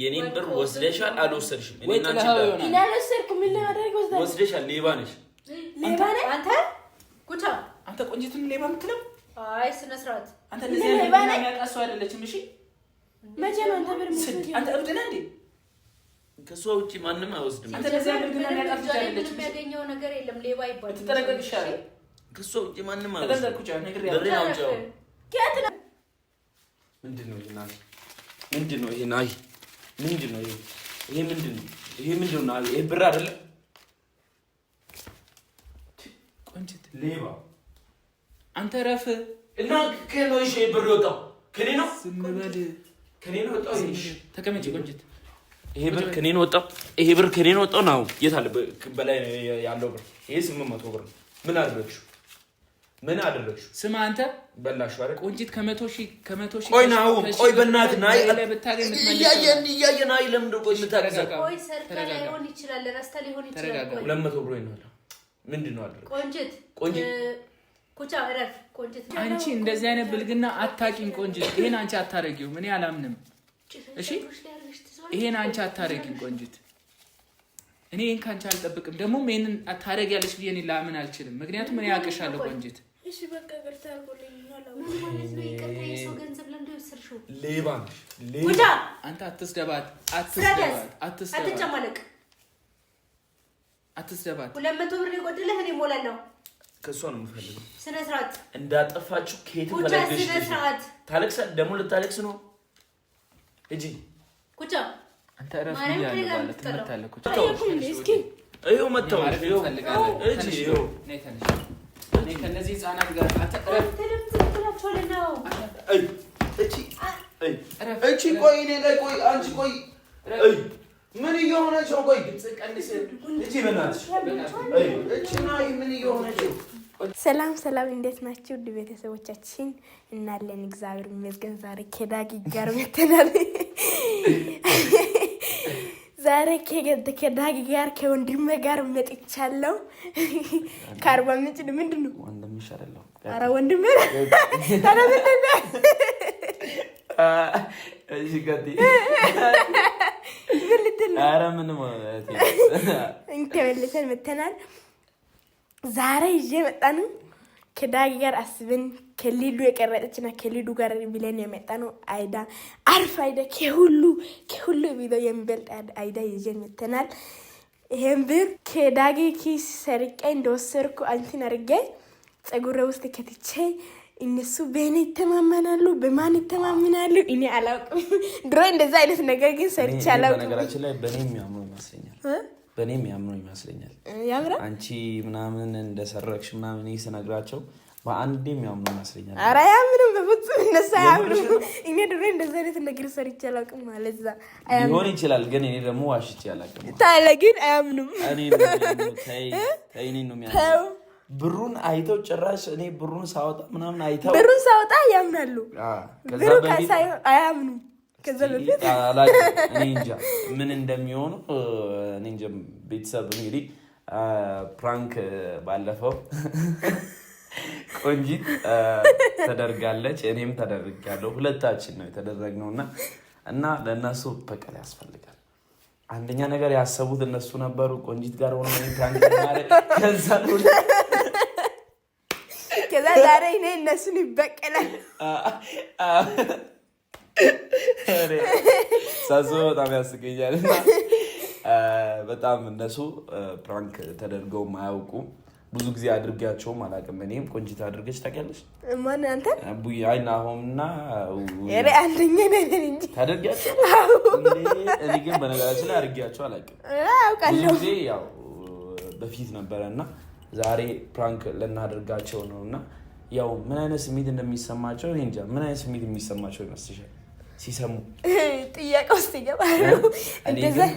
የኔን ብር ወስደሻል አልወሰድሽም? እኔና አንቺ እኔ አልወሰድኩም። ምን ላደርግ ወስደሻል? ሌባ ነሽ አንተ ኩቻ። አንተ ቆንጂትን ሌባ የምትለው? አይ ስነ ስርዓት። አንተ እንደዚህ አይነት የሚያቃሱ አይደለችም። እሺ መቼ ነው አንተ ብር የምትወስጂው? አንተ እብድ ነህ እንዴ? ከሷ ውጪ ማንንም አይወስድም። አንተ እንደዚህ አይነት ግን የሚያቃሱ አይደለችም። የሚያገኘው ነገር የለም። ሌባ ይባላል። ተጠረቀቅ ይሻላል። ከሷ ውጪ ማንንም አይወስድም። ተጠረቀቅ ኩቻ ነገር ያለው ምንድነው ይሄ? ምንድነው ይሄ? ናይ ምንድነው ይሄ? ይሄ ምንድነው? ይሄ ምንድነው? ይሄ ብር አይደለም። ቆንጂት ሌባ አንተ ረፍ እና ከነው ይሄ ብር ወጣው ከኔ ነው። ዝም በል ከኔ ነው ወጣው። ይሄ ተቀመጪ ቆንጂት። ይሄ ብር ከኔ ነው ወጣው። ይሄ ብር ከኔ ነው ወጣው ነው። የት አለ በላይ ያለው ብር? ይሄ 800 ብር ነው። ምን አደረግሽው? ምን አደረግሽው? ስማ አንተ በላሽው አይደል? ቆንጂት ከመቶ ሺህ ቆይ ነው ቆይ በእናትህ ናይ ላይ ብታገኝ እያየን አይ ለምን ቆይ የምታገዛው? ቆይ ሰርካ ሊሆን ይችላል፣ ረስታ ሊሆን ይችላል። ቆይ 200 ብር ነው። ምንድነው አደረግሽው? ቆንጂት ኩቻ እረፍ። ቆንጂት አንቺ እንደዚህ አይነት ብልግና አታቂም። ቆንጂት ይሄን አንቺ አታረጊው። እኔ አላምንም። እሺ ይሄን አንቺ አታረጊም ቆንጂት። እኔ ይሄን ካንቺ አልጠብቅም። ደግሞ ይሄንን አታረጊያለሽ ብዬ እኔ ላምን አልችልም። ምክንያቱም እኔ አውቅሻለሁ ቆንጂት። እሺ በቃ ገርታ አልቆልኝ ነው። ይቅርታ የሰው ገንዘብ ለምንድን ወሰድሽው? ሌባ ነሽ ኩቻ። አንተ አትስደባት። አትጨማለቅ። 200 ብር የጎደለህ እኔ እሞላለሁ። ከሷ ነው የምፈልገው። ስነ ስርዓት እንዳጠፋችሁ ከየት ፈለገሽ? ስነ ስርዓት ታለቅሳ ደግሞ ልታለቅስ ነው እጂ ኩቻ። አንተ ረፍ ይያለ ማለት ተመታለ ኩቻ። እስኪ አይው መጣው አይው እጂ አይው እኔ ከነዚህ ህፃናት ጋር አትቀረፍ። ተለምጥላችኋል ነው። አይ እቺ ቆይ እኔ ላይ ቆይ አንቺ ቆይ አይ ምን እየሆነች ነው? ቆይ ቀንስ እጂ በእናትሽ አይ እቺ ናይ ምን እየሆነች ነው? ሰላም ሰላም፣ እንዴት ናችሁ ውድ ቤተሰቦቻችን? እናለን እግዚአብሔር ይመስገን። ዛሬ ከዳጊ ጋር መተናል። ዛሬ ከዳጊ ጋር ከወንድሜ ጋር መጥቻለሁ። ከአርባ ምንጭ ምንድነው ወንድምሽ አይደለም? ኧረ ወንድሜ ታዲያ ምንድነው? እሺ ጋዲ ኧረ ምንም ማለት ተመልሰን መተናል። ዛሬ ይዤ መጣነው ከዳጊ ጋር አስበን ከሊዱ የቀረጠችና ከሊዱ ጋር ብለን የመጣነው አይዳ አርፍ አይዳ ከሁሉ ቪዲዮ የሚበልጥ አይዳ ይዤን መተናል። ይሄን ብር ከዳጊ ኪስ ሰርቄ እንደወሰድኩ አንቺን አድርጌ ፀጉሬ ውስጥ ከትቼ እነሱ በእኔ ይተማመናሉ። በማን ይተማመናሉ? እኔ አላውቅም። ድሮ እንደዛ አይነት ነገር ግን ሰርቼ አላውቅም። በነገራችን ላይ በእኔ የሚያምኑ ይመስለኛል። ያምራ አንቺ ምናምን እንደሰረቅሽ ምናምን ስነግራቸው በአንዴ የሚያምኑ ይመስለኛል። ኧረ አያምኑም በፍጹም። እነሱ አያምኑም። እኔ ድሮ እንደዛ አይነት ነገር ሰርቼ አላውቅም ማለት እዛ ሊሆን ይችላል፣ ግን እኔ ደግሞ ዋሽቼ አላውቅም። ታለ ግን አያምኑም። እኔ ነው የሚያምኑ ብሩን አይተው ጭራሽ እኔ ብሩን ሳወጣ ምናምን አይተው ብሩን ሳወጣ ያምናሉ። ብሩ ካሳዩ አያምኑም። ከዛ በፊት እኔ እንጃ ምን እንደሚሆኑ እኔ እንጃ። ቤተሰብ እንግዲህ ፕራንክ ባለፈው ቆንጂት ተደርጋለች፣ እኔም ተደርጋለሁ። ሁለታችን ነው የተደረግነውና እና ለእነሱ በቀል ያስፈልጋል። አንደኛ ነገር ያሰቡት እነሱ ነበሩ። ቆንጂት ጋር ሆኖ ፕራንክ ማለት ከዛ ዛሬ እኔ እነሱን ይበቀላል። ሳስበው በጣም ያስቀኛል። በጣም እነሱ ፕራንክ ተደርገው ማያውቁ ብዙ ጊዜ አድርጋቸውም አላውቅም። እኔም ቆንጂት አድርገሽ ታውቂያለሽ? ማን አንተ? ቡይ አይናሆምና እኔ አንደኛ ነኝ እንጂ ታደርጋቸው። እኔ ግን በነገራችን ላይ አድርጋቸው አላውቅም። አውቃለሁ። ብዙ ጊዜ ያው በፊት ነበረና ዛሬ ፕራንክ ለናደርጋቸው ነውና ያው ምን አይነት ስሜት እንደሚሰማቸው እኔ እንጃ። ምን አይነት ስሜት የሚሰማቸው ይመስልሻል ሲሰሙ? ጥያቄ ውስጥ ይገባሉ።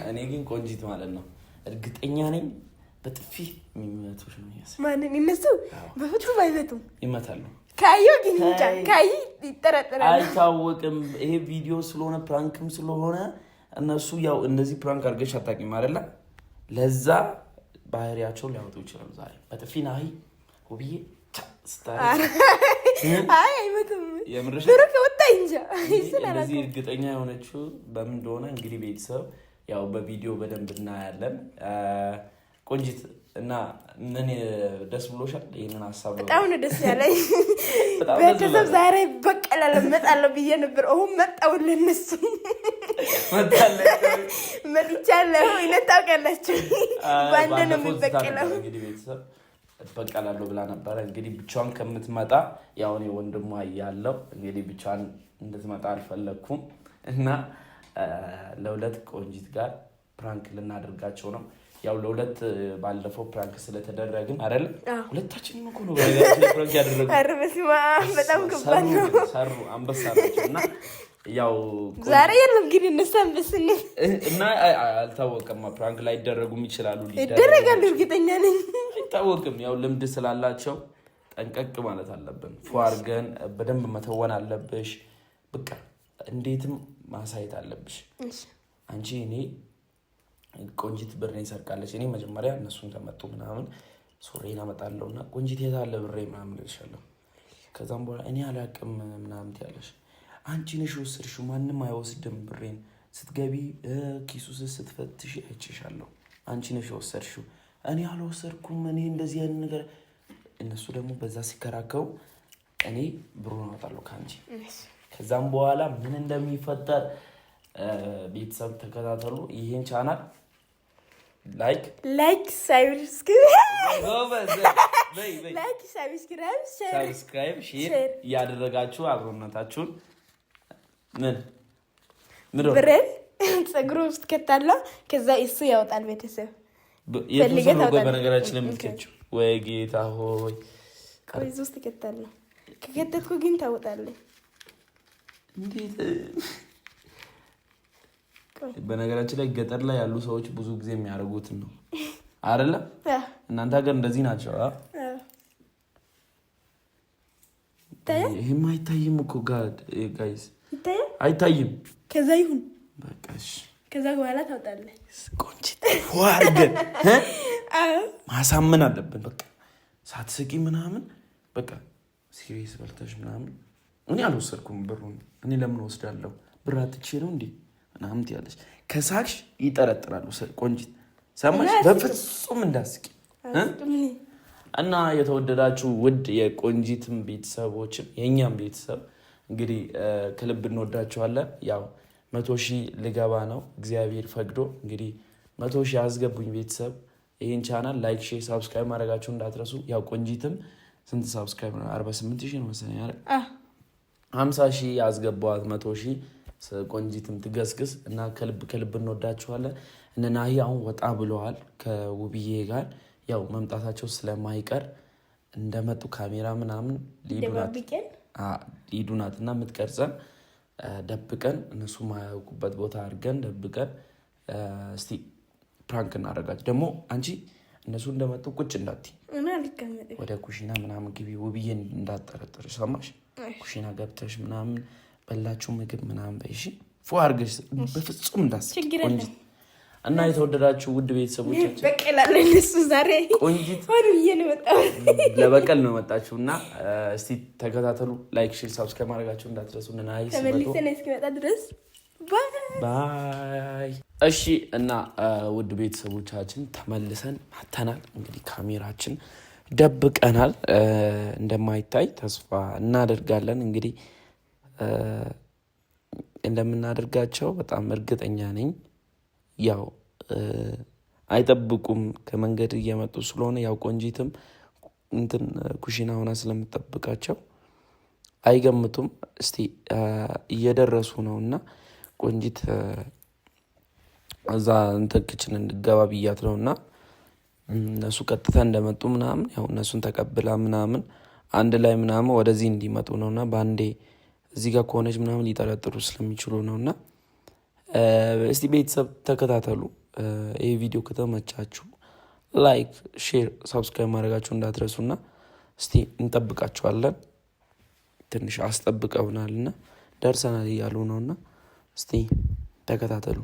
እኔ ግን ቆንጂት ማለት ነው እርግጠኛ ነኝ በጥፊ የሚመቱሽ ነው ያሰ ማንን? እነሱ በፍጹም አይመቱም። ይመታሉ። ካዩ ግን እንጃ ካዩ ይጠረጠራል። አይታወቅም። ይሄ ቪዲዮ ስለሆነ ፕራንክም ስለሆነ እነሱ ያው እንደዚህ ፕራንክ አድርገሽ አታውቂም አይደለ? ለዛ ባህሪያቸው ሊያወጡ ይችላሉ። ዛሬ በጥፊ ናይ ሁብዬ አይ አይመጡም። የምርሽ ብሩክ ወጣ እንጂ እንደዚህ እርግጠኛ የሆነችው በምን እንደሆነ እንግዲህ ቤተሰብ ያው በቪዲዮ በደንብ እናያለን። ቆንጂት እና ምን ደስ ብሎሻል? ይሄንን ሀሳብ በጣም ነው ደስ ያለኝ። ቤተሰብ ዛሬ በቀላል መጣለው ብዬ ነበር። አሁን መጣውልኝ እነሱ መጥቻለሁ። ታውቃላችሁ ባንደ ነው የሚበቀለው። እንግዲህ ቤተሰብ በቀላለሁ ብላ ነበረ። እንግዲህ ብቻዋን ከምትመጣ ያው እኔ ወንድሟ ያለው እንግዲህ ብቻዋን እንድትመጣ አልፈለኩም እና ለሁለት ቆንጂት ጋር ፕራንክ ልናደርጋቸው ነው። ያው ለሁለት ባለፈው ፕራንክ ስለተደረግን አይደል? ሁለታችንም እኮ ነው ፕራንክ ያደረጉት። አርበስማ በጣም ከባድ ነው። ሰሩ አንበሳ ናቸው እና ያው ዛሬ የለም ግን እንሰንብስን እና አልታወቀም። ፕራንክ ላይ ይደረጉም ይችላሉ፣ ይደረጋሉ፣ እርግጠኛ ነኝ። አይታወቅም። ያው ልምድ ስላላቸው ጠንቀቅ ማለት አለብን። ፏርገን በደንብ መተወን አለብሽ። በቃ እንዴትም ማሳየት አለብሽ። አንቺ እኔ ቆንጂት ብሬን ሰርቃለች። እኔ መጀመሪያ እነሱን ተመጡ ምናምን ሱሬን አመጣለሁና ቆንጂት የት አለ ብሬ ምናምን እልሻለሁ። ከዛም በኋላ እኔ አላቅም ምናምን ትያለሽ። አንቺ ነሽ ወሰድሽው፣ ማንም አይወስድም ብሬን። ስትገቢ ኪሱ ስትፈትሽ አይቼሻለሁ። አንቺ ነሽ ወሰድሽው፣ እኔ አልወሰድኩም፣ እኔ እንደዚህ ያን ነገር። እነሱ ደግሞ በዛ ሲከራከሩ እኔ ብሩን አወጣለሁ ከአንቺ። ከዛም በኋላ ምን እንደሚፈጠር ቤተሰብ ተከታተሉ። ይሄን ቻናል ላይክ ሰብስክራይብ ሼር እያደረጋችሁ አብሮነታችሁን ብሬን ፀጉሩ ውስጥ ከታለው ከዛ እሱ ያወጣል። ቤተሰብ በነገራችን የምትከችው ወይ ጌታ ሆይ ቆይ ውስጥ ከታለው ከከተትኩ ግን ታወጣለህ። እንዴት በነገራችን ላይ ገጠር ላይ ያሉ ሰዎች ብዙ ጊዜ የሚያደርጉትን ነው አይደለ? እናንተ ሀገር እንደዚህ ናቸው። ይሄም አይታይም እኮ ጋይስ፣ አይታይም። ከዛ ይሁን በቃ እሺ። ከዛ በኋላ ታውጣለህ። ቆንጂት ዋርገን ማሳመን አለብን። በቃ ሳትስቂ ምናምን በቃ ሲሪየስ በልተሽ ምናምን እኔ አልወሰድኩም ብሩን፣ እኔ ለምን ወስዳለሁ? ብር አጥቼ ነው እንዴ ምናምን ትያለሽ። ከሳቅሽ ይጠረጥራሉ። ቆንጂት ሰማሽ? በፍጹም እንዳስቂ እና የተወደዳችሁ ውድ የቆንጂትም ቤተሰቦችም የእኛም ቤተሰብ እንግዲህ ከልብ እንወዳችኋለን። ያው 100,000 ልገባ ነው እግዚአብሔር ፈቅዶ። እንግዲህ 100,000 አስገቡኝ ቤተሰብ። ይህን ቻናል ላይክ፣ ሼር፣ ሳብስክራይብ ማድረጋችሁ እንዳትረሱ። ያው ቆንጂትም ስንት ሳብስክራይብ ነው? 48,000 ነው መሰለኝ አይደል? 50,000 ያስገባዋት 100,000 ቆንጂትም ትገስግስ እና ከልብ እንወዳችኋለን። እነ ናሂ አሁን ወጣ ብለዋል ከውብዬ ጋር። ያው መምጣታቸው ስለማይቀር እንደመጡ ካሜራ ምናምን ሊዱ ናት እና የምትቀርጸን ደብቀን እነሱ ማያውቁበት ቦታ አድርገን ደብቀን እስቲ ፕራንክ እናደርጋቸው። ደግሞ አንቺ እነሱ እንደመጡ ቁጭ እንዳትይ፣ ወደ ኩሽና ምናምን ግቢ። ውብዬን እንዳትጠረጥር ሰማሽ? ኩሽና ገብተሽ ምናምን በላችሁ ምግብ ምናምን በይሽ ፎ አድርገሽ በፍጹም እንዳትስቂ ቆንጂት። እና የተወደዳችሁ ውድ ቤተሰቦቻችን በቀላል እሱ ዛሬ ቆንጂት ነው ለበቀል ነው መጣችሁ እና እስቲ ተከታተሉ። ላይክ፣ ሼር፣ ሰብስክራይብ ማድረጋችሁ እንዳትረሱ። እና ናይስ ተመልሰን እስኪመጣ ድረስ ባይ። እሺ እና ውድ ቤተሰቦቻችን ተመልሰን መተናል። እንግዲህ ካሜራችን ደብቀናል፣ እንደማይታይ ተስፋ እናደርጋለን። እንግዲህ እንደምናደርጋቸው በጣም እርግጠኛ ነኝ። ያው አይጠብቁም፣ ከመንገድ እየመጡ ስለሆነ ያው ቆንጂትም እንትን ኩሽና ሆና ስለምጠብቃቸው አይገምቱም። እስቲ እየደረሱ ነው እና ቆንጂት እዛ እንትን ክችን እንድገባ ብያት ነው እና እነሱ ቀጥታ እንደመጡ ምናምን ያው እነሱን ተቀብላ ምናምን አንድ ላይ ምናምን ወደዚህ እንዲመጡ ነው እና በአንዴ እዚህ ጋር ከሆነች ምናምን ሊጠረጥሩ ስለሚችሉ ነው እና እስቲ ቤተሰብ ተከታተሉ። ይህ ቪዲዮ ከተመቻችሁ ላይክ፣ ሼር፣ ሳብስክራይብ ማድረጋችሁ እንዳትረሱና እስቲ እንጠብቃችኋለን። ትንሽ አስጠብቀውናልና ደርሰናል እያሉ ነውና እስቲ ተከታተሉ።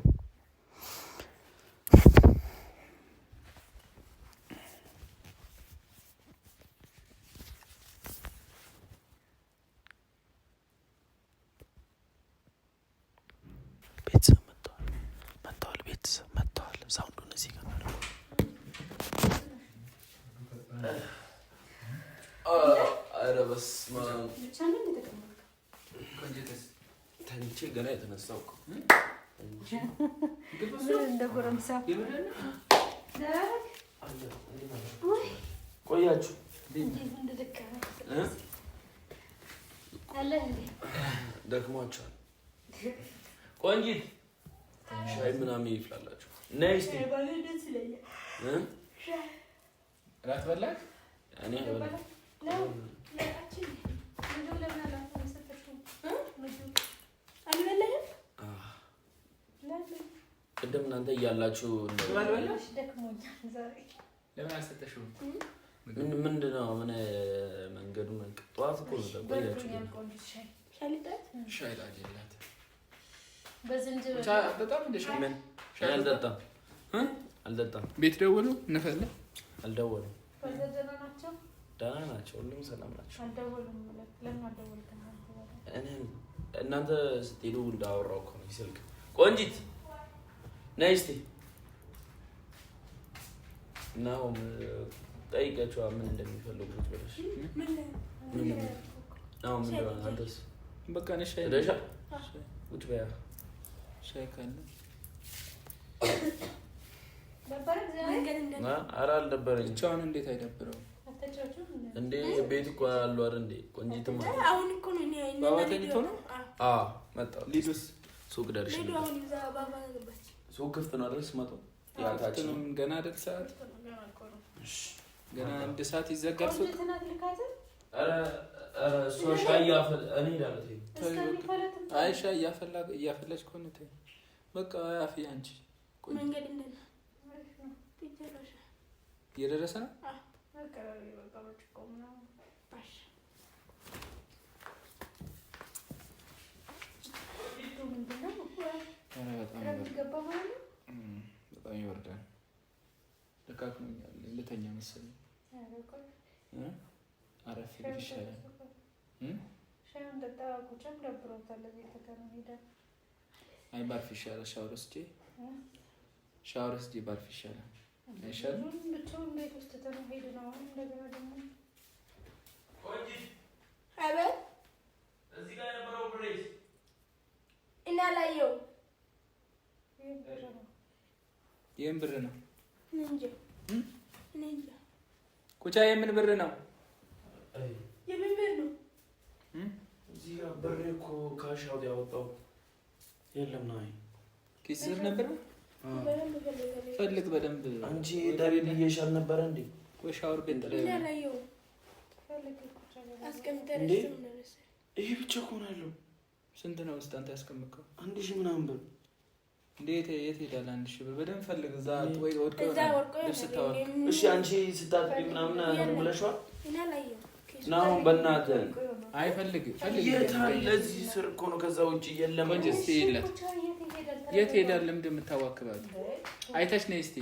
በስመ አብ ተንቼ ገና የተነሳው እኮ እንደ ጎረምሳ ቆያችሁ ደክሟቸዋል። ቆንጂት ሻይ ምናምን ይፍላላችሁ። ነይ እስኪ እራት በላክ? እኔ ቅድም እናንተ እያላችሁ ለምን አልሰጠሽውም? ምንድን ነው? ምን መንገዱ ጠዋት እኮ ቆያችሁ። ሻይ ላጅላት አልጠጣም። ቤት ደወሉ እንፈለ አልደወሉም። ደህና ናቸው፣ ሁሉም ሰላም ናቸው። እናንተ ስትሄዱ እንዳወራው እኮ ነው ስልክ። ቆንጂት ነይ እስኪ እናሁም ጠይቂያቸዋ ምን እንደሚፈልጉት ብለሽ። አሁን ምን እንደሆነ አንተስ በቃ ነሽ ሻይ ደሻ ቁጭ በያ ሻይ ካለ ኧረ አልደበረኝም። ብቻውን እንዴት አይደብረውም እንዴ? ቤት እኮ አሉ አይደል እንዴ? ቆንጂትም አሁን እኮ ነው ባባ ተኝቶ ነው? አዎ መጣሁ። ሊዱስ ሱቅ ደርሼ ሱቅ ክፍት ነው አይደል? ስመጣ ያታችን ገና አይደል ሰዓት ገና አንድ ሰዓት ይዘጋል ሱቅ። ኧረ እሷ ሻይ እኔ እሄዳለሁ። አይ ሻይ እያፈላች ከሆነ ተይው በቃ። አፊ አንቺ መንገድ እየደረሰ ነው። በጣም ይወርዳል። ደካክሞኛል። ልተኛ መሰለኝ። አረፍ ብል ይሻላል። አይ ባርፍ ይሻላል። ሻወር ወስጄ ባርፍ ይሻላል። አይሻልም? ይህም ብር ነው ኩቻ። የምን ብር ነው? የምን ብር ነው? እዚህ ጋር ብር እኮ ካሽ አውጥ ያወጣው የለም ነው። ኪስ ስር ነበር። ፈልግ በደንብ። አንቺ ዳሪ ልየሻል ነበረ እንዴ? ወይ ሻወር ቤት ላይ ይሄ ብቻ እኮ ነው ያለው። ስንት ነው ውስጥ አንተ ያስቀምጥከው? 1000 ምናምን ብር። እንዴት የት ሄዳል? 1000 ብር በደንብ ፈልግ። እዛ ወይ ወድቆ ልብስ ታወቅ። እሺ አንቺ ስታጥቢ ምናምን ብለሽዋል። ናው በእናትህ አይፈልግ የት አለ? እዚህ ስር እኮ ነው። ከዛ ውጪ የለም። ወንጀስ ይለት የት ሄዳል? ለምን እንደምታዋክባት አይተሽ ነይ እስቲ።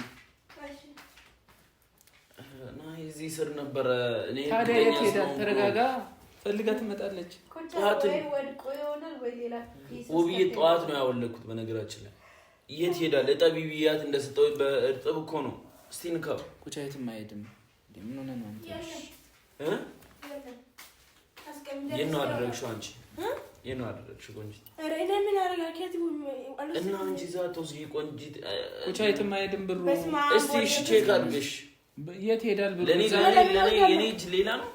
ናይ እዚህ ስር ነበረ። እኔ ታዲያ የት ሄዳል? ተረጋጋ። ፈልጋ ትመጣለች። ውብዬ ጠዋት ነው ያወለኩት። በነገራችን ላይ የት ሄዳል? እጠቢ ብያት እንደሰጠው በእርጥብ እኮ ነው። እስቲ ንካው። ኩቻ የትም አይሄድም። ምን ሆነ ነው አንተ? የት ነው አደረግሽው? አንቺ የት ነው አደረግሽው? ቆንጂት እና አንቺ ዛት ወስጂ ቆንጂት። ኩቻ የትም አይሄድም ብሩ። እስቲ እሺ ቼክ አድርገሽ የት ሄዳል ብሩ? ለኔ የኔ እጅ ሌላ ነው።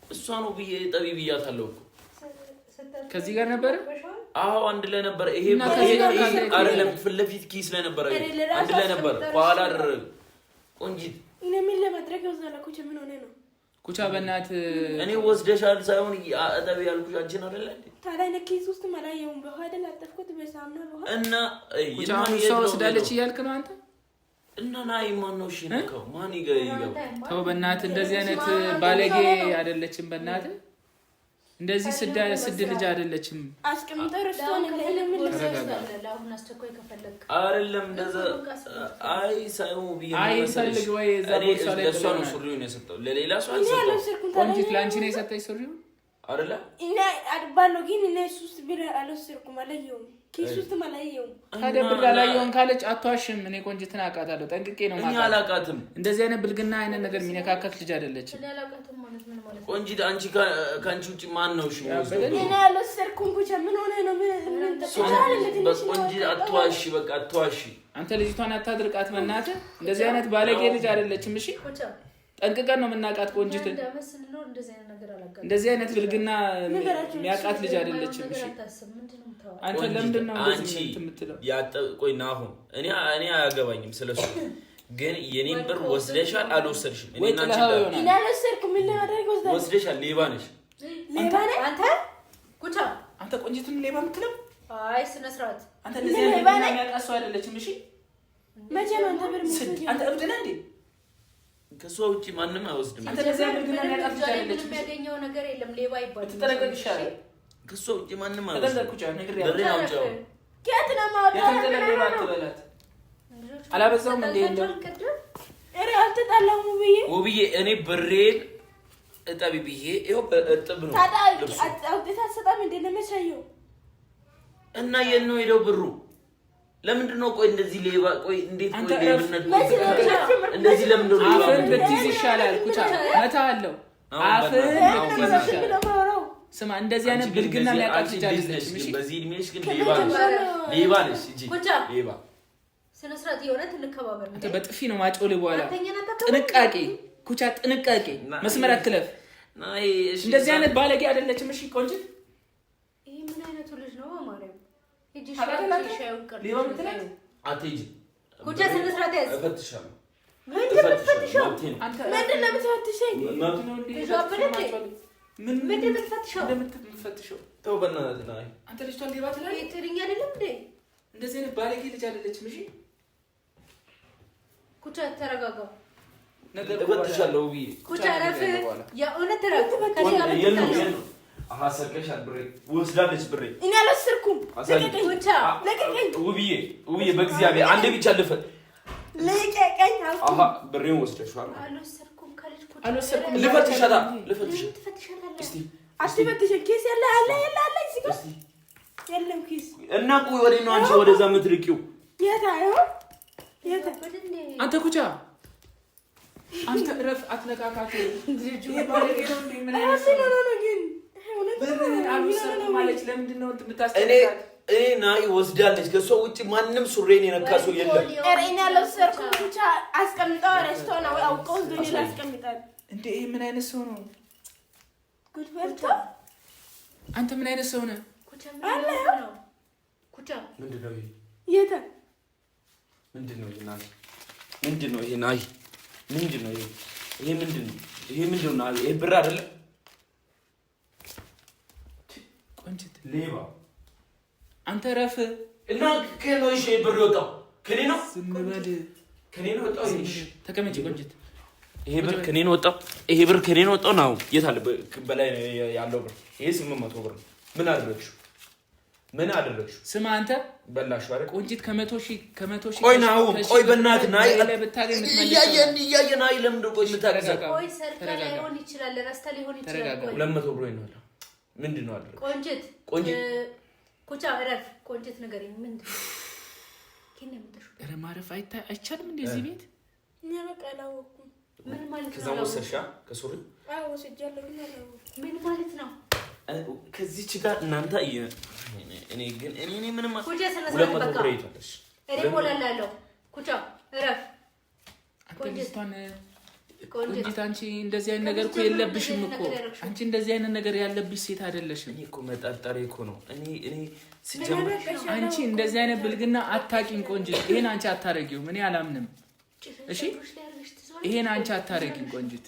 እሷ ነው ብዬ ጠቢ ብያታለሁ እኮ። ከዚህ ጋር ነበረ? አዎ አንድ ላይ ነበረ። ይሄ አይደለም ፊት ለፊት ኪስ ላይ ነበረ። አንድ ላይ ነበረ። በኋላ አደረግ ቆንጂት። ኩቻ በእናት እኔ ወስደሻል ሳይሆን አጠቢ ያልኩሽ አንቺን አይደለ እንዴ? ታዲያ ኪስ ውስጥ ማላየውም በኋላ አጠፍኩት በሳሙና በኋላ እና ኩቻ ሰው ወስዳለች እያልክ ነው አንተ? እና ናይ ማን ነው? እሺ ነው ማን ይገባ? ተው በእናት እንደዚህ አይነት ባለጌ አይደለችም። በእናት እንደዚህ ስድ ልጅ አይደለችም። አስቀምጠው ረስቶን ለምን አይደለም እንደዛ። አይ ሳይሆን ቢይ አይ ፈልግ ወይ እዛ ቦርሳ ላይ ለሷ ነው ሱሪውን የሰጠው። ለሌላ ሰው አልሰጠው። ቆንጂት ለአንቺ ነው የሰጠኝ ሱሪውን አይደለ? እና አድባሎ ግን እኔ ሱስ ቢራ አልወሰድኩም። አላየሁም ኪስ ውስጥ አላየሁም። ታዲያ ብር አላየሁም ካለች አትዋሽም። እኔ ቆንጂትን አውቃታለሁ ጠንቅቄ ነው ማለት። እኔ አላውቃትም። እንደዚህ አይነት ብልግና አይነት ነገር የሚነካከት ልጅ አይደለችም። ማለት ነው? ቆንጂት አንቺ ካንቺ ውጪ ማን ነው? እሺ እኔ አልወሰድኩም። ኩቻ ምን ሆነ ነው? ምን ቆንጂት አትዋሺ፣ በቃ አትዋሺ። አንተ ልጅቷን አታድርቃት በእናትህ። እንደዚህ አይነት ባለጌ ልጅ አይደለችም። እሺ ጠንቅቀን ነው የምናውቃት ቆንጂትን። እንደዚህ አይነት ብልግና የሚያውቃት ልጅ አይደለችም። እሺ አንተ ለምንድን ነው እንደዚህ የምትለው? ቆይ ና አሁን እኔ አያገባኝም ስለሱ፣ ግን የኔን ብር ወስደሻል አልወሰድሽም? እኔ እና እኔ አልወሰድኩም። ምን ላደርግ ወስደሻል? ሌባ ነሽ አንተ ኩቻ። አንተ ቆንጂትን ሌባ የምትለው? አይ ስነ ስርዓት። አንተ እንደዚህ አይነት ብልግና የሚያውቃት ሰው አይደለችም። እሺ መቼ ነው አንተ ብር የምትወስጂው? አንተ እብድ ነህ እንዴ? ከሷ ውጪ ማንንም አይወስድም። አንተ እንደዚህ አይነት ብልግና የሚያውቃት ልጅ አይደለችም። የሚያገኘው ነገር የለም። ሌባ ይባላል። ትጠነቀቅ ይሻላል። ከሷ ውጪ ማንንም አይወስድም። ተጠንቀቁ። ነግሬሃለሁ። ከየት ነው የማወጣው? ሌባ አትበላት። አላበዛውም እንዴ? እንደው እኔ አልተጣላሁም ውብዬ፣ እኔ ብሬን እጠቢ ብዬ ይኸው በእጥብ ነው። ታዲያ አውጥተህ አትሰጣም እንዴ? ለመቻየው እና የት ነው ሄደው ብሩ? ለምንድን ነው ቆይ እንደዚህ ሌባ? ቆይ እንዴት ቆይ ሌብነት እንደዚህ ለምን ነው? አፍን ብትይዝ ይሻላል። ኩቻ መታሃለሁ። አፍን ብትይዝ ይሻላል። ስማ እንደዚህ አይነት ብልግና የሚያውቃት ልጅ አይደለችም። እሺ በዚህ እድሜሽ ግን ሌባ ነሽ እንጂ ሌባ። ስነ ስርዓት የሆነት እንከባበር። አንተ በጥፊ ነው ማጮሌ። በኋላ ጥንቃቄ ኩቻ፣ ጥንቃቄ። መስመር አትለፍ። እንደዚህ አይነት ባለጌ አይደለችም። እሺ ቆንጂት፣ ይሄ ምን አይነቱ ልጅ ነው? ማርያም እጂ ሻዩን ቀር ሌባ ምትለኝ አትሄጂ። ኩቻ ስነ ስርዓት ያዝ። እፈትሻለሁ። ምንድን ነው የምትፈትሸው? ምንድን ነው የምትፈትሸኝ? ምንድን ነው የምትፈትሸው? ተው በእናትህ ና። አንተ ልጅቷን ሌባ ትላለህ? ትርኛ አይደለም እንዴ? እንደዚህ አይነት ባለጌ ልጅ አይደለችም። እሺ ኩቻ ተረጋጋ። ነገር እፈትሻለሁ ብዬ ኩቻ ረፍ። የእውነት ረፍ። አሃ ሰከሻል። ብሬ ወስዳለች። ብሬ እኔ አልወሰድኩም። ለቀቀኝ ኩቻ፣ ለቀቀኝ። ውብዬ በእግዚአብሔር አንዴ ብቻ ልፈት። ለቀቀኝ አልኩ። አሃ ብሬን ወስደሽዋል። አልወሰድኩም ካለች ኩቻ አልወሰድኩም። ልፈትሻታ። ትፈትሻለህ እስቲ አትፈትሽኝ። ኪስ ያለ አለ እዚህ ጋር የለም ኪስ። እና ቆይ ወዴት ነው አንቺ ወደዛ የምትርቂው? የታ አንተ ኩቻ፣ አንተ እረፍ። አትነካካት። ይሄ ባለጌ ነው እንዴ? ምን አይነት ሰው ነው? ግን ብርን አልወሰድኩም ማለች። ለምንድን ነው የምታስጠይቃት? እኔ ናይ ወስዳለች። ከሷ ውጪ ማንም ሱሬን የነካ ሰው የለም። እኔ አልወሰድኩም። ኩቻ አስቀምጠው ረስቶ ነው አውቀው እንደኔ አስቀምጣል እንዴ? ይሄ ምን አይነት ሰው ነው? ጉድ ፈርቶ። አንተ ምን አይነት ሰው ነህ? ኩቻ ነው ኩቻ። ምንድነው ይሄ? የታ ምንድነው ይሄ? ናይ ምንድነው ይሄ? ናይ ምንድነው ይሄ? ይሄ ምንድነው? ይሄ ምንድነው? ይሄ ብር አይደለም። ቆንጂት ሌባ አንተ ረፍ። እና ከኔ ነው ይሄ ብር የወጣው? ከኔ ነው። ዝም በል። ከኔ ነው የወጣው። ተቀመጪ ቆንጂት። ይሄ ብር ከኔ ነው የወጣው። ይሄ ብር ከኔ ነው የወጣው። ነው የት አለ በላይ ያለው ብር? ይሄ 800 ብር ነው። ምን አደረግሽው? ምን አደረግሽው? ስማ አንተ በላሽው አይደል? ቆንጂት ከመቶ ሺህ ቆይ ነው ቆይ በእናትህ ናይ ብታገኝ እያየን አይ ለምን ቆይ የምታገዛው? ቆይ ሰርቃ ላይሆን ይችላል፣ ረስታ ሊሆን ይችላል። ቆይ 200 ብር ነው ያለው። ምንድነው አደረግሽው? ቆንጂት ኩቻ እረፍ። ቆንጂት ንገረኝ፣ ምንድነው ከኔ የምትሽው? ኧረ ማረፍ አይቻልም እንዴ እዚህ ቤት? እኔ በቃ አላወኩም። ምን ማለት ነው? ከዛ ወሰሻ ከሱሪ ወስጃለሁ ግን አላወኩም። ምን ማለት ነው? ከዚህች ጋር እናንተ እኔ ግን እኔ ምንም ኩቻ ስለሰለበካ 200 ብር ይታለሽ። እኔ ሞላላለሁ። ኩቻ እረፍ። ቆንጂት አንቺ እንደዚህ አይነት ነገር እኮ የለብሽም እኮ። አንቺ እንደዚህ አይነት ነገር ያለብሽ ሴት አይደለሽም። እኔ እኮ መጣጣሪ እኮ ነው። እኔ ሲጀምር አንቺ እንደዚህ አይነት ብልግና አታቂም ቆንጂት። ይሄን አንቺ አታረጊውም። እኔ አላምንም። እሺ ይሄን አንቺ አታረጊም ቆንጂት።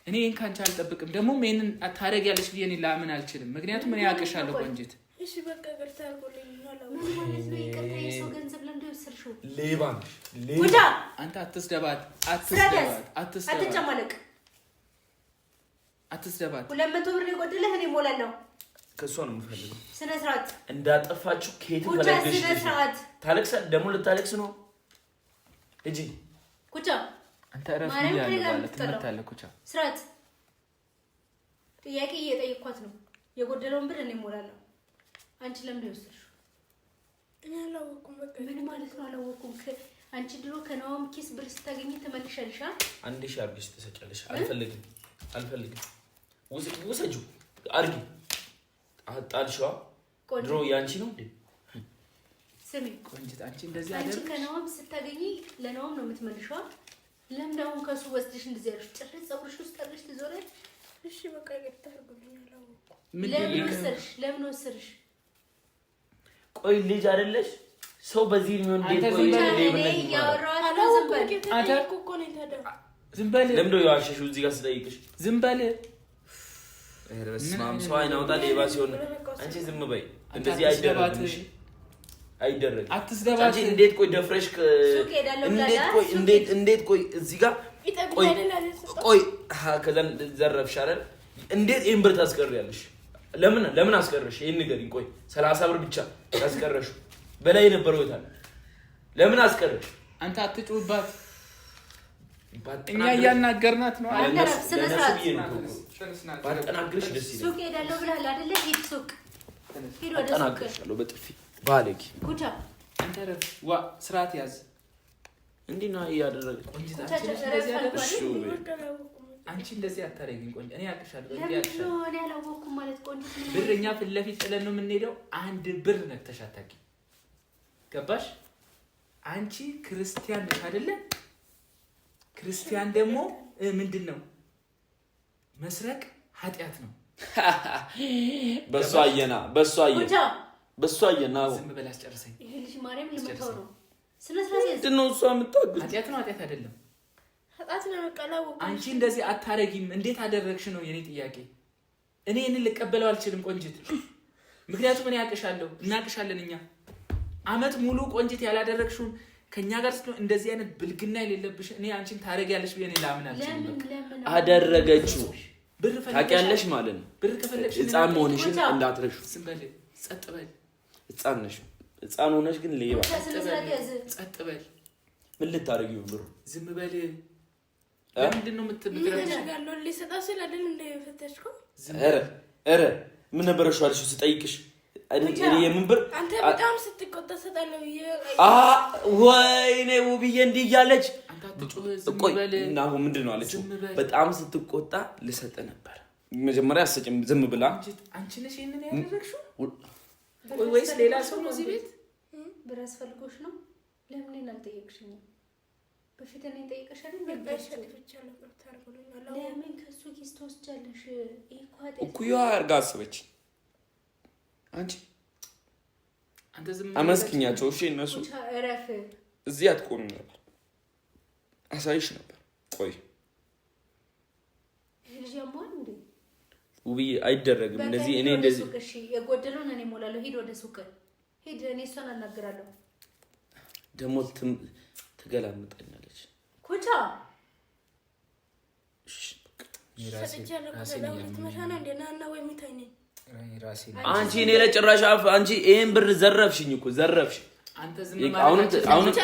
እኔ ይሄን ካንቺ አልጠብቅም። ደግሞ ይሄንን አታረጊያለሽ ብዬ እኔ ላምን አልችልም። ምክንያቱም እኔ አውቅሻለሁ ቆንጂት። እሺ በቃ ገርታ አልቆልኝ ነው። ምን ማለት ነው? ይቅርታ የሰው ገንዘብ ለምንድን ነው የወሰድሽው? ሌባ ነሽ። ኩቻ አንተ አትስደባት። አትጨማለቅ። 200 ብር የጎደለህ እኔ ሞላለሁ። ከሷ ነው የምፈልገው። ስነ ስርዓት እንዳጠፋችሁ ከየት ኩቻ፣ ፈለግሽ? ስነ ስርዓት ታለቅሳ ደግሞ ልታለቅስ ነው። እጂ ኩቻ አንተ ረፍ ይያለ ማለት ትመታለህ። ኩቻ ስርዓት ጥያቄ እየጠየኳት ነው። የጎደለውን ብር እኔ ሞላለሁ። አንቺ ለምን ይወስድሽው? እኔ አላወኩም። በቃ ምን ማለት ነው አላወኩም? አንቺ ድሮ ከነዋም ኪስ ብር ስታገኝ ተመልሻለሽ። አንዴ ሻርግሽ ተሰጫለሽ። አልፈልግም። አልፈልግም። ውሰጁ አድርጊ። አጣልሽዋ ድሮ ያንቺ ነው እንዴ? ስሚ ቆንጅት አንቺ እንደዚህ አንቺ አደረግሽ። ከነውም ስታገኚ ለነውም ነው የምትመልሺው። ለምን አሁን ከሱ ወስድሽ እንደዚህ ያለሽ ጭርስ ፀጉርሽ ውስጥ አድርገሽ ትዞሪያለሽ? እሺ በቃ ይቅርታ አድርጉልኝ። ለምን ወሰድሽ? ቆይ ልጅ አይደለሽ? ሰው በዚህ ነው እንዴ? ቆይ ዝም በል። ለምንድን ነው የዋሸሽው? እዚህ ጋር ስጠይቅሽ ዝም በል። በስመ አብ ሰው አይናውጣ ሌባ ሲሆን አንቺ ዝም በይ። እንደዚህ አይደረግም። እሺ አይደረግም። አትስደባት። አንቺ እንዴት ቆይ ደፍረሽ እንዴት ቆይ እዚህ ጋር ቆይ ከዛን ዘረፍሽ አይደል? እንዴት ይሄን ብር ታስቀሪያለሽ? ለምን አስቀረሽ? ይሄን ንገሪኝ። ቆይ 30 ብር ብቻ ታስቀረሽ በላይ የነበረው ይታል። ለምን አስቀረሽ? አንተ አትጩህባት። እኛ እያናገርናት ነው። ባጠናግርሽ ደስ ይላል። ሱቅ ሄዳለሁ ብለሃል አይደለ? ሂድ ሱቅ ሂድ። ወደ ሱቅ አጠናግርሻለሁ በጥፊ ባለቂ። ኩቻ አንተ ረፍ ዋ ስርዓት ያዝ። እንዲህ ነው ያደረገ። አንቺ እንደዚህ አታረጊኝ። ቆንጆ እኔ አቅሻለሁ። እኔ አላወኩም ማለት ቆንጆ ብር እኛ ፊት ለፊት ጥለን ነው የምንሄደው። አንድ ብር ነክተሽ አታውቂም። ገባሽ? አንቺ ክርስቲያን ነሽ አይደለ? ክርስቲያን ደግሞ ምንድን ነው መስረቅ ኃጢአት ነው። በሷ አየና ዝም በል አስጨርሰኝ። ይሄ ልጅ ማርያም ልመታው ነው። ስነ ስርዓት ያዝ። ነው እሷ የምታውቁት ኃጢአት ነው ኃጢአት አይደለም። ኃጢአት ነው መቀላው። አንቺ እንደዚህ አታረጊም። እንዴት አደረግሽ ነው የኔ ጥያቄ። እኔ እኔን ልቀበለው አልችልም ቆንጅት። ምክንያቱም እኔ አቅሻለሁ፣ እናቅሻለን። እኛ አመት ሙሉ ቆንጅት ያላደረግሽውን ከኛ ጋር ስለሆነ እንደዚህ አይነት ብልግና የሌለብሽ እኔ አንቺን ታረጊያለሽ ብዬ እኔ ላምን አልችልም። አደረገችው ብር ታውቂያለሽ ማለት ነው። ብር ከፈለግሽ ህፃን መሆንሽን እንዳትረሹ። ዝም በል ጸጥ በል። ህፃን ነሽ። ህፃን ሆነሽ ግን ሌባ። ጸጥ በል። ምን ልታረጊው ብሩ? ዝም በል። ለምንድን ነው የምትምትረጂ? ያለው ሊሰጣ ሲል አይደል እንደ ፈተሽከው? ኧረ ምን ነበረሽ አልሽው ስጠይቅሽ? እኔ የምን ብር አንተ በጣም ስትቆጣ ሰጣለው። ወይኔ ውብዬ እንዲህ እያለች ቆይ እና አሁን ምንድን ነው አለችው? በጣም ስትቆጣ ልሰጥ ነበር። መጀመሪያ አሰጭም ዝም ብላ። አንቺ ነሽ ይሄንን ያደረግሽው ወይስ ሌላ ሰው ነው? እዚህ ቤት ብር አስፈልጎሽ ነው? ለምን እኔን አልጠየቅሽኝም? በፊት እኔን ጠይቀሻል? ለምን ከሱ ኪስ ትወስጃለሽ? እኩያ አድርጋ አስበች። አንቺ ዝም አመስግኛቸው። እሺ እነሱ እረፍ። እዚህ አትቆም ነበር፣ አሳይሽ ነበር። ቆይ ልጅ ያሟል እንዴ? ውብዬ አይደረግም እንደዚህ። እኔ እንደዚህ እሺ የጎደለውን እኔ ሞላለሁ። ሂድ ወደ ሱቅ ሂድ። እኔ እሷን አናግራለሁ። ደግሞ ትገላምጠኛለች። ኩቻ አንቺ እኔ ለጭራሽ አፍ አንቺ ይሄን ብር ዘረፍሽኝ እኮ ዘረፍሽ። አንተ ዝም አሁን ተቀመጥ።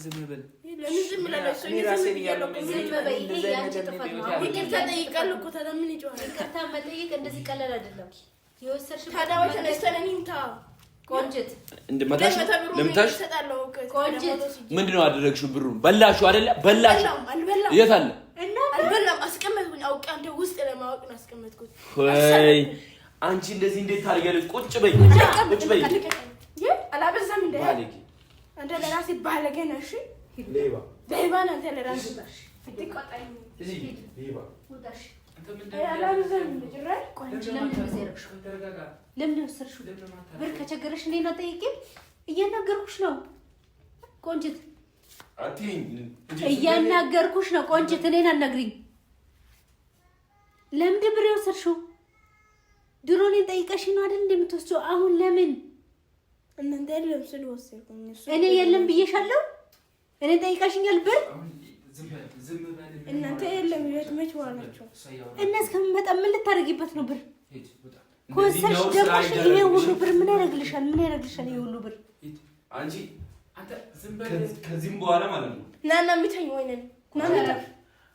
ዝም በል። ይቅርታ መጠየቅ እንደዚህ ቀላል አይደለም። ቆንጅት ምንድን ነው አደረግሽው? ብሩን በላሽው አይደለ? በላሽው። የት አለ? አስቀመጥኩኝ። አውቄ አንተ ውስጥ ለማወቅ ነው አስቀመጥኩት። ወይ አንቺ እንደዚህ እንዴት ታደርጊያለሽ? ቁጭ በይ፣ ቁጭ በይ። አላበዛም እንደ አንተ ለራሴ ባለጌ ነህ። እሺ ሌባ ነህ አንተ ለራሴ። ትቆጣኝ እዚህ ሌባ ወጣሽ። ለምን ወሰድሽው? ብር ከቸገረሽ እኔን አትጠይቂም? እያናገርኩሽ ነው ቆንጅት፣ እያናገርኩሽ ነው ቆንጅት። እኔን አናግሪኝ። ለምንድን ብር የወሰድሽው? ድሮ እኔን ጠይቀሽኝ ነው አይደል እንደምትወስጂው? አሁን ለምን እናንተ የለም ስል ወሰድኩኝ። እኔ የለም ብዬሻለሁ። እኔን ጠይቀሽኛል ብር እናንተ የለም ይወት መች ዋላችሁ እና እስከምመጣ ምን ልታደርጊበት ነው? ብር ኮንሰርሽ ደምሽ ይሄ ሁሉ ብር ምን ያደርግልሻል? ምን ያደርግልሻል ይሄ ሁሉ ብር? አንቺ ከዚህም በኋላ ማለት ነው ናና ምተኝ ወይነን ናና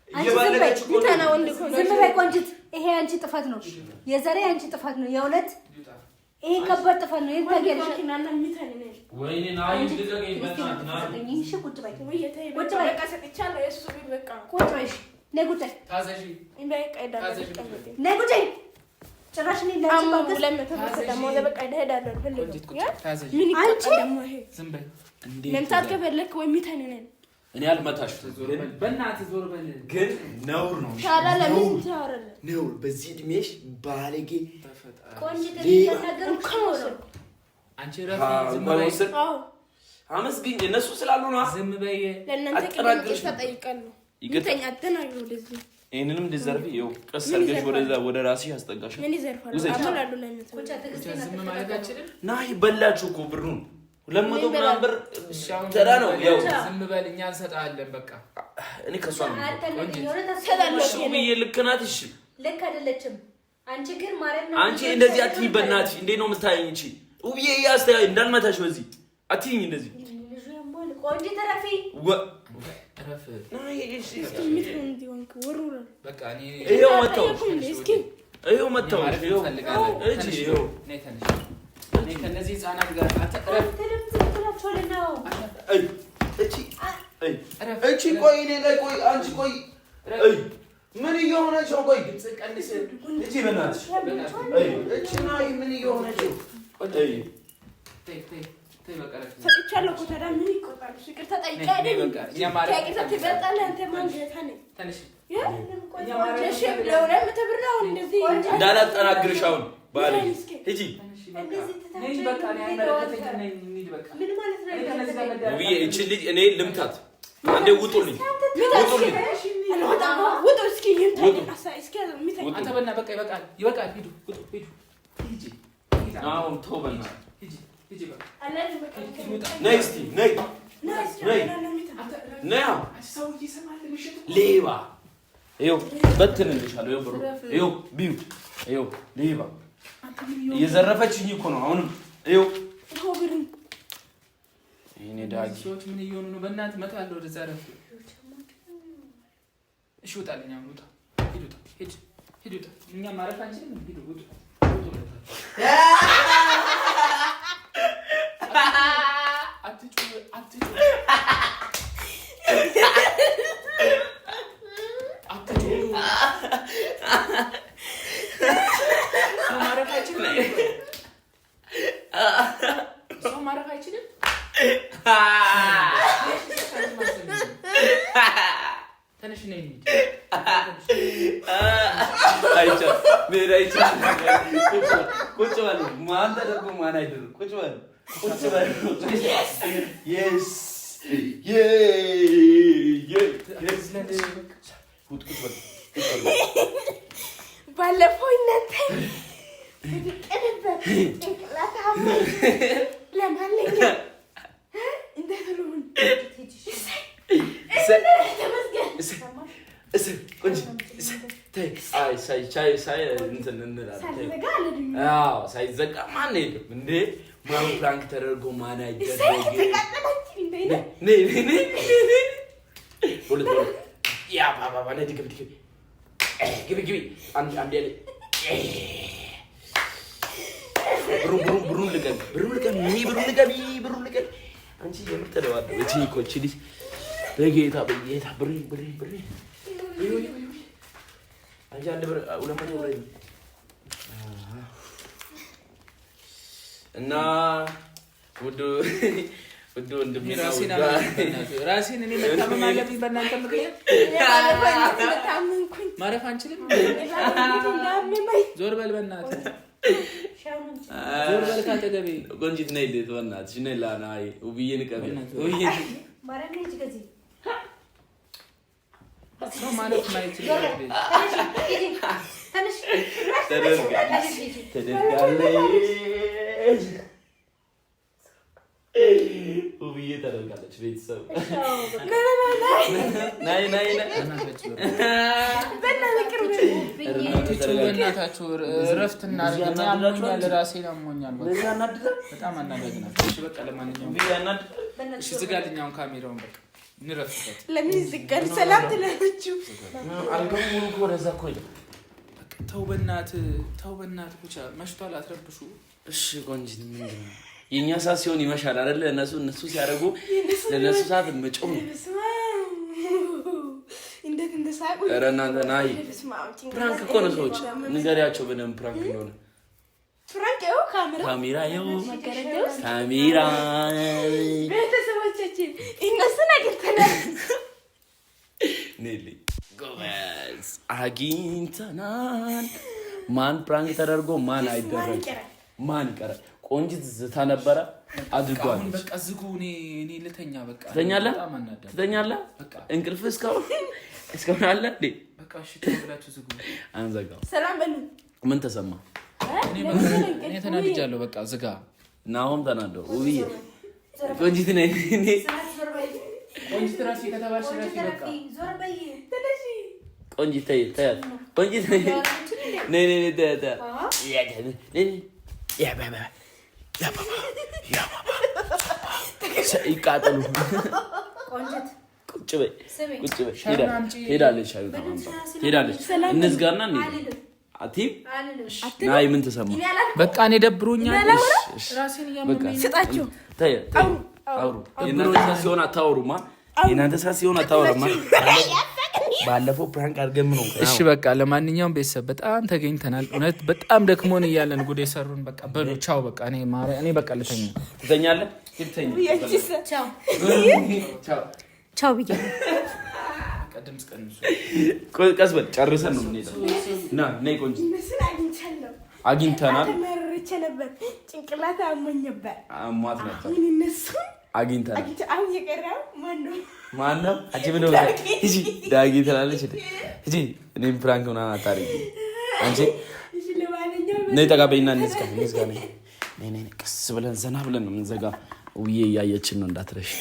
ዝም በይ ቆንጅት። ይሄ አንቺ ጥፋት ነው። የዛሬ አንቺ ጥፋት ነው። የእውነት ይሄ ከባድ ጥፋት ነው። ይሄን ታገለሽ እናና ሚታኝ ነኝ ወይኔ ናይ ልቀቀኝ በእናትህ ና እሺ ቁጭ በይ ወይ የተይ ቁጭ በይ በቃ ሰጥቻለሁ የሱ ቢል በቃ ቁጭ በይ ነይ ቁጭ ታዘዢ እንበይ ቀይዳ ነይ ቁጭ ጭራሽ ነኝ አሙ ለምን ለምን ተፈሰደሞ ለበቃ ይሄዳል ቆንጂት ቁጭ ታዘዢ ምን ይቀጣል ነው ዝም በይ እንዴ ለምታት ከፈለክ ወይ ሚታኝ ነኝ እኔ አልመታሽ ዞር በል በእናትህ ዞር በል ግን ነውር ነው ታላ ለምን ታወራለህ ነውር በዚህ እድሜሽ ባለጌ ቆንጂት ተናገሩ ነው አንቺ ረፍ ዝም በይ አዎ አመስግኝ እነሱ ስላሉ ነው ዝም በይ ለእናንተ ከነዚህ ተጠይቀናል ይተኛ አተናግሩ ለዚህ ይሄንንም እንድዘርፊ ይኸው ቀስ አድርገሽ ወደ ራስሽ አስጠጋሽ ምን ይዘርፋል አሞላሉ ለእናንተ ቁጭ ተግስቴና ዝም ማለት አችልም ና ይበላችሁ እኮ ብሩን 200 ምናምን ብር ተራ ነው ያው ዝም በል እኛ እንሰጣለን በቃ እኔ ከሷ ነው ሰላልሽ ውብዬ ልክ ናት እሺ ልክ አይደለችም አንቺ ግን ማለት ነው አንቺ እንደዚህ አትይ በእናትሽ እንዴት ነው የምታይኝ እቺ ውብዬ ያስተያ እንዳልመታሽ በዚህ አትይኝ እንደዚህ ቆንጆ ተረፊ ረፍ በቃ እኔ ይሄው መጣው ይሄው መጣው ይሄው እጂ ይሄው ነይ ተነሽ ነይ ከነዚህ ህፃናት ጋር አትረፍ እቺ ቆይ እኔ ላይ ቆይ አንቺ ቆይ ምን እየሆነች ነው ቆይ ድምፅ ቀንስ እጂ በእናትሽ እቺ ናይ ምን እየሆነች ነው ተይ በቃ ሰጥቻለሁ እኮ ታዲያ ምን ይቆጣል ፍቅር ተጠይቀህ አይደል ታቂታ ትበልጣለህ አንተ ማን ጌታ ነህ ተነሽ እንዳላጠናግርሽ አሁን ባለ ሂጂ ነይ በቃ እኔ አይመለከተኝም ነይ እንሂድ በቃ ምን ማለት ነው ውብዬ እቺ ልጅ እኔ ልምታት አንዴ ውጡልኝ ውጡ እስኪ ይምታኝ እስኪ ሚታኝ አንተ በእና በቃ ይበቃል ሂዱ ውጡ ሂዱ ሂጂ አሁን ተው በእናትህ ሂጂ በቃ ነይ እስኪ ነይ ነይ ሰው ይሰማል ምሽት ሌባ ይኸው በትንልሻለሁ ይኸው ብሩ ይኸው ቢዩ ይኸው ሌባ እየዘረፈችኝ እኮ ነው አሁንም ይኸው እኔ ዳጊ ሰዎች ምን እየሆኑ ነው በእናትህ መታለሁ ወደ ዛሬ እሺ ውጣልኝ አሁን ውጣ ሂድ ውጣ እኛ ማረፍ አንችልም ሂዱ ውጡ ሰው ማረፍ አይችልም ተነሽ ነይ ቁጭ በሉ ማን ተደርጎ ማን አይደለም ቁጭ በሉ ቁጭ በሉ yes ባለፈው እናንተ ተቀደበት ጭንቅላት አማይ ለማንኛውም እንዴት ነው ሳይዘጋ ማን ሄድም እንዴ ማን ፕራንክ ተደርጎ ማን አይደረግ ያ ባባ ነይ ግቢ አንዴ ብሩን ልቀቅ አንቺ የምር ተደባደበች እኮ እቺ ልጅ በጌታ ብሬ አንቺ አንድ ብር 200 ብር እና ውድ ወንድሜ ራሴን እኔ መታመም አለብኝ በእናንተ ምክንያት ማረፍ አንችልም ዞር በል በእናትህ ዞር በል ካጠገቤ ቆንጂት ነይ ልት በእናትሽ ነይ ላና ውብዬ ንቀበል ውብዬ ማረፍ ነኝ ከዚህ ሰው ማለት ማይችል ተደርጋለች ውብዬ ተደርጋለች ቤተሰብ ናይ በእናታችሁ እረፍት እናድርግ አሞኛል ራሴን አሞኛል በጣም አናዳጅ ናቸው እሺ በቃ ለማንኛውም እሺ ዝጋልኝ አሁን ካሜራውን በቃ እንረፍበት ለምን ይዝጋል ሰላም ትላለችው አልገቡ ሙሉ እኮ ወደዛ እኮ ተው በእናትህ ብቻ መሽቷል አትረብሹ እሺ ቆንጂት ምንድን ነው የኛ ሰዓት ሲሆን ይመሻል አይደል? እነሱ ሲያደርጉ ለነሱ ሰዓት መጮህ እንዴት እንደሳቁ ኧረ እናንተ ናይ ፕራንክ እኮ ነው። ሰዎች ንገሪያቸው በደንብ ፕራንክ እንደሆነ። ፕራንክ ነው ካሜራ ቤተሰቦቻችን እነሱን አግኝተናል። ኔሊ ጎበዝ አግኝተናል። ማን ፕራንክ ተደርጎ ማን አይደረግ ማን ይቀራል? ቆንጂት ዝታ ነበረ አድርጓል። በቃ ዝጉ። እኔ ልተኛ። በቃ ትተኛለህ? እንቅልፍ እስካሁን አለ እንዴ? በቃ እሺ ተብላችሁ ዝጉ። አንዘጋው። ሰላም በሉ። ምን ተሰማ? እኔ ተናድጃለሁ። በቃ ዝጋ። ናሆም ተናደው ውብዬ ቆንጂት ነኝ እኔ ቆንጂት ራሴ ከተባልሽ ራሴ በቃ ቆንጂት ተይ ቆንጂት ነኝ ያ ባባ ይቃጠሉ። ቆንጂት ቁጭ በይ ሄዳለች። እንዝጋና አቲም ናይ ምን ተሰማ? በቃ እኔ ደብሮኛል። ራሴን ያመመኝ ስጣቸው። አውሩ። የእናንተ ሰዓት ሲሆን አታወሩማ። የእናንተ ሰዓት ሲሆን አታወሩማ። ባለፈው ፕራንክ አድርገን ነው። እሺ በቃ ለማንኛውም ቤተሰብ በጣም ተገኝተናል። እውነት በጣም ደክሞን እያለን ጉድ የሰሩን። በቃ በሉ ቻው። በቃ እኔ በቃ ልተኛ። ትተኛለህ? ቻው ብዬ ቀስ በል ጨርሰን ነው የምንሄደው። ነይ ቆንጆ አግኝተናል። ተመርቼ ነበር። ጭንቅላት አሞኝ ነበር። አሟት ነበር። እነሱን አግኝተናል። አሁን የቀረው ማነው? አንቺ ምን ነው እጂ ዳጊ ትላለች እጂ። እኔም ፕራንክ ምናምን አታርጊ አንቺ። ነይ ተጋበይና እንዝጋ። ነይ ቀስ ብለን ዘና ብለን ነው የምንዘጋ። ውዬ እያየችን ነው እንዳትረሽ።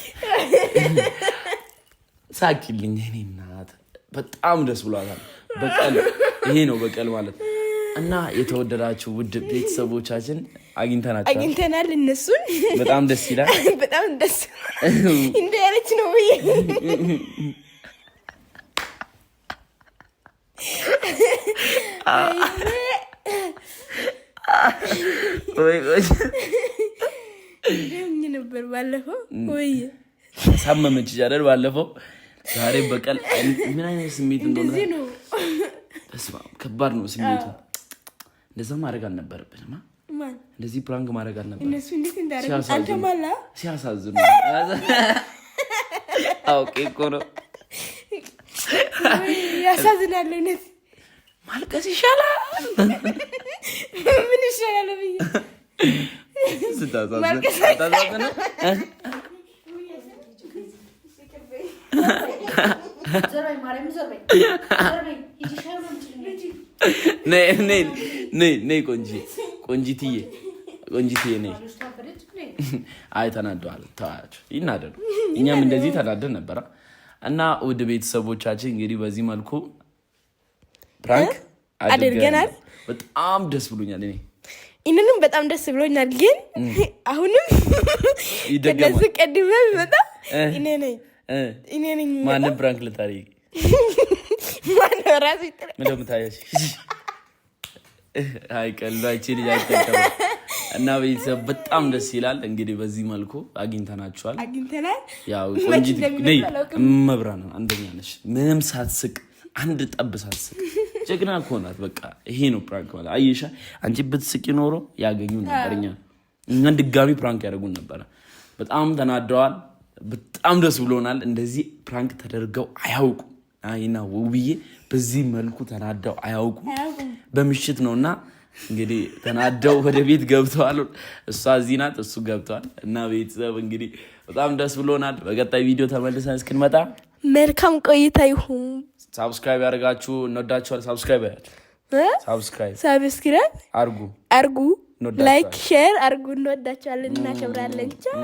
ሳቂልኝ እኔ እናት በጣም ደስ ብሏታል። በቀል ይሄ ነው በቀል ማለት። እና የተወደዳችሁ ውድ ቤተሰቦቻችን አግኝተናል። እነሱን በጣም ደስ ይላል። በጣም ደስ እንደ ያለች ነው ወይ ነበር ባለፈው ወይ ሳመመች አይደል? ባለፈው ዛሬ በቀል ምን አይነት ስሜት እንደሆነ ተስፋ ከባድ ነው ስሜቱ። እንደዛ ማድረግ አልነበረብንም። እንደዚህ ፕራንክ ማድረግ አልነበረብንም። እነሱ እንዴት እንዳደረጉ አንተማላ ሲያሳዝኑ አውቄ እኮ ነው። ያሳዝናል። እውነት ማልቀስ ይሻላል። ምን ይሻላል ብዬ ማልቀስ ታዛዝና ነይ ቆንጂትዬ ነይ። አይ ተናደዋል። ተዋቸው ይናደዱ። እኛም እንደዚህ ተናደን ነበረ። እና ውድ ቤተሰቦቻችን እንግዲህ በዚህ መልኩ ፕራንክ አድርገናል። በጣም ደስ ብሎኛል። እኔንም በጣም ደስ ብሎኛል። ግን አሁንም ከነዚህ ቀድሜ ቢመጣ እኔ ነኝ። ማንም ፕራንክ ልታደርጊ ማነው? ራሱ ይጥራ ምን እንደምታያሽ አይቀላችን ያይተከለ እና ቤተሰብ በጣም ደስ ይላል። እንግዲህ በዚህ መልኩ አግኝተናል። ያው ቆንጂት ነይ መብራና አንደኛ ነሽ። ምንም ሳትስቅ አንድ ጠብ ሳትስቅ ጀግና እኮ ናት። በቃ ይሄ ነው ፕራንክ ማለት። አየሻ አንቺ ብትስቂ ኖሮ ያገኙ ነበርኛ እና ድጋሚ ፕራንክ ያደርጉን ነበር። በጣም ተናደዋል። በጣም ደስ ብሎናል። እንደዚህ ፕራንክ ተደርገው አያውቁ። አይና ውብዬ በዚህ መልኩ ተናደው አያውቁ። በምሽት ነውና እንግዲህ ተናደው ወደ ቤት ገብተዋል። እሷ እዚህ ናት፣ እሱ ገብቷል። እና ቤተሰብ እንግዲህ በጣም ደስ ብሎናል። በቀጣይ ቪዲዮ ተመልሰን እስክንመጣ መልካም ቆይታ ይሁን። ሰብስክራይብ ያደርጋችሁ እንወዳችኋለን። ሰብስክራይብ አርጉ፣ ላይክ ሼር አርጉ። እንወዳችኋለን፣ እናከብራለን። ቻው